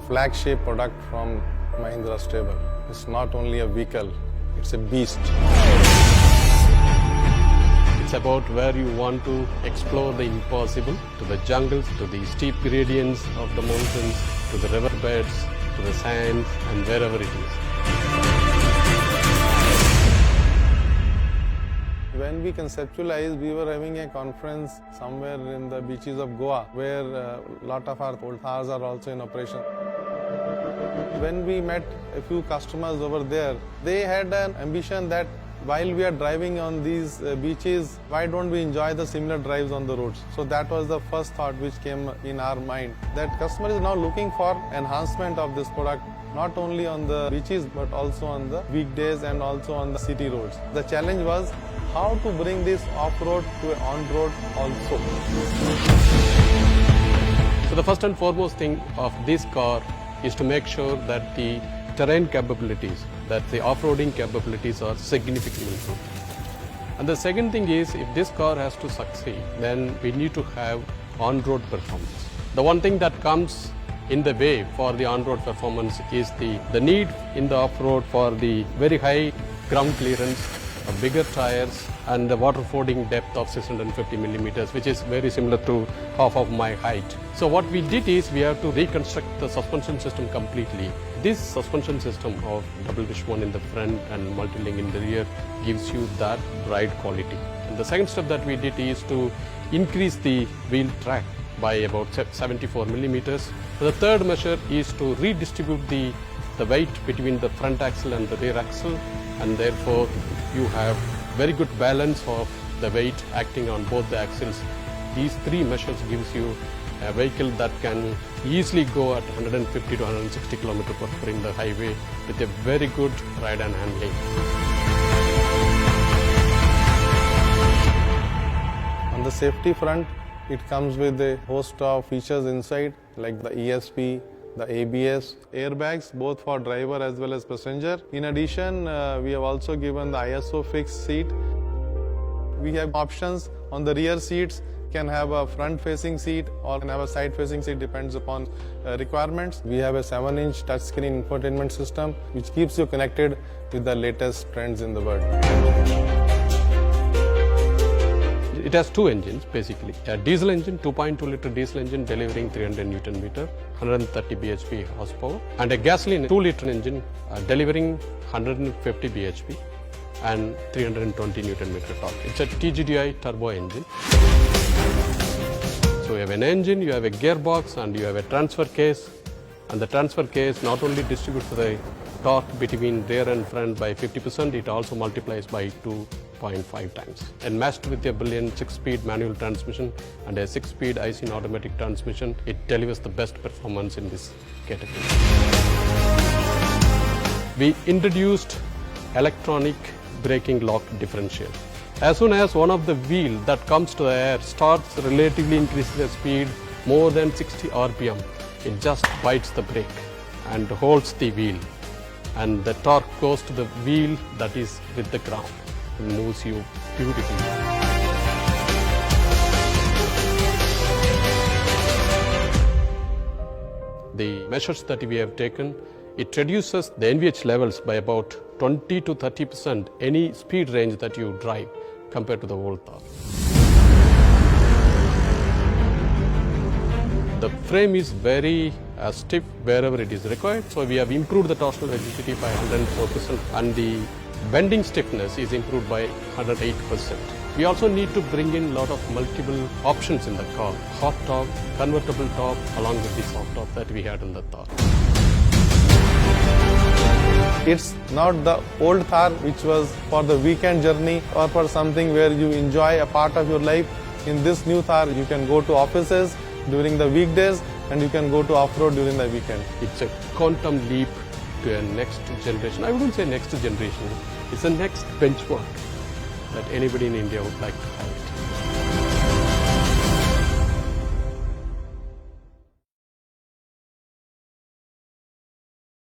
flagship product from Mahindra Stable. It's not only a vehicle, it's a beast. It's about where you want to explore the impossible, to the jungles, to the steep gradients of the mountains, to the riverbeds, to the sands, and wherever it is. When we conceptualized, we were having a conference somewhere in the beaches of Goa, where a lot of our old cars are also in operation. When we met a few customers over there, they had an ambition that while we are driving on these beaches, why don't we enjoy the similar drives on the roads? So that was the first thought which came in our mind, that customer is now looking for enhancement of this product, not only on the beaches but also on the weekdays and also on the city roads. The challenge was how to bring this off-road to on-road also. So the first and foremost thing of this car is to make sure that the terrain capabilities, that the off-roading capabilities are significantly improved. And the second thing is, if this car has to succeed, then we need to have on-road performance. The one thing that comes in the way for the on-road performance is the need in the off-road for the very high ground clearance, bigger tires, and the water fording depth of 650 millimeters, which is very similar to half of my height. So what we did is we have to reconstruct the suspension system completely. This suspension system of double wishbone in the front and multi-link in the rear gives you that ride quality. And the second step that we did is to increase the wheel track by about 74 millimeters. The third measure is to redistribute the weight between the front axle and the rear axle, and therefore you have very good balance of the weight acting on both the axles. These three measures gives you a vehicle that can easily go at 150 to 160 km per hour in the highway with a very good ride and handling. On the safety front, it comes with a host of features inside, like the ESP, the ABS, airbags, both for driver as well as passenger. In addition, we have also given the ISO fixed seat. We have options on the rear seats, can have a front-facing seat or can have a side-facing seat, depends upon requirements. We have a 7-inch touchscreen infotainment system, which keeps you connected with the latest trends in the world. It has two engines basically. A diesel engine, 2.2 liter diesel engine delivering 300 Newton meter, 130 bhp horsepower, and a gasoline 2 liter engine delivering 150 bhp and 320 Newton meter torque. It's a TGDI turbo engine. So you have an engine, you have a gearbox, and you have a transfer case. And the transfer case not only distributes the torque between rear and front by 50%, it also multiplies by 2.5 times. And matched with a brilliant 6-speed manual transmission and a 6-speed IC automatic transmission, it delivers the best performance in this category. We introduced electronic braking lock differential. As soon as one of the wheel that comes to the air starts relatively increasing the speed more than 60 RPM, it just bites the brake and holds the wheel, and the torque goes to the wheel that is with the ground. It moves you beautifully. The measures that we have taken, it reduces the NVH levels by about 20 to 30% any speed range that you drive compared to the old Thar. The frame is very stiff wherever it is required, so we have improved the torsional rigidity by 104%, and the bending stiffness is improved by 108%. We also need to bring in a lot of multiple options in the car: hot top, convertible top, along with the soft top that we had in the Thar. It's not the old Thar which was for the weekend journey or for something where you enjoy a part of your life. In this new Thar, you can go to offices during the weekdays and you can go to off-road during the weekend. It's a quantum leap to a next generation. I wouldn't say next generation, it's the next benchmark that anybody in India would like to have.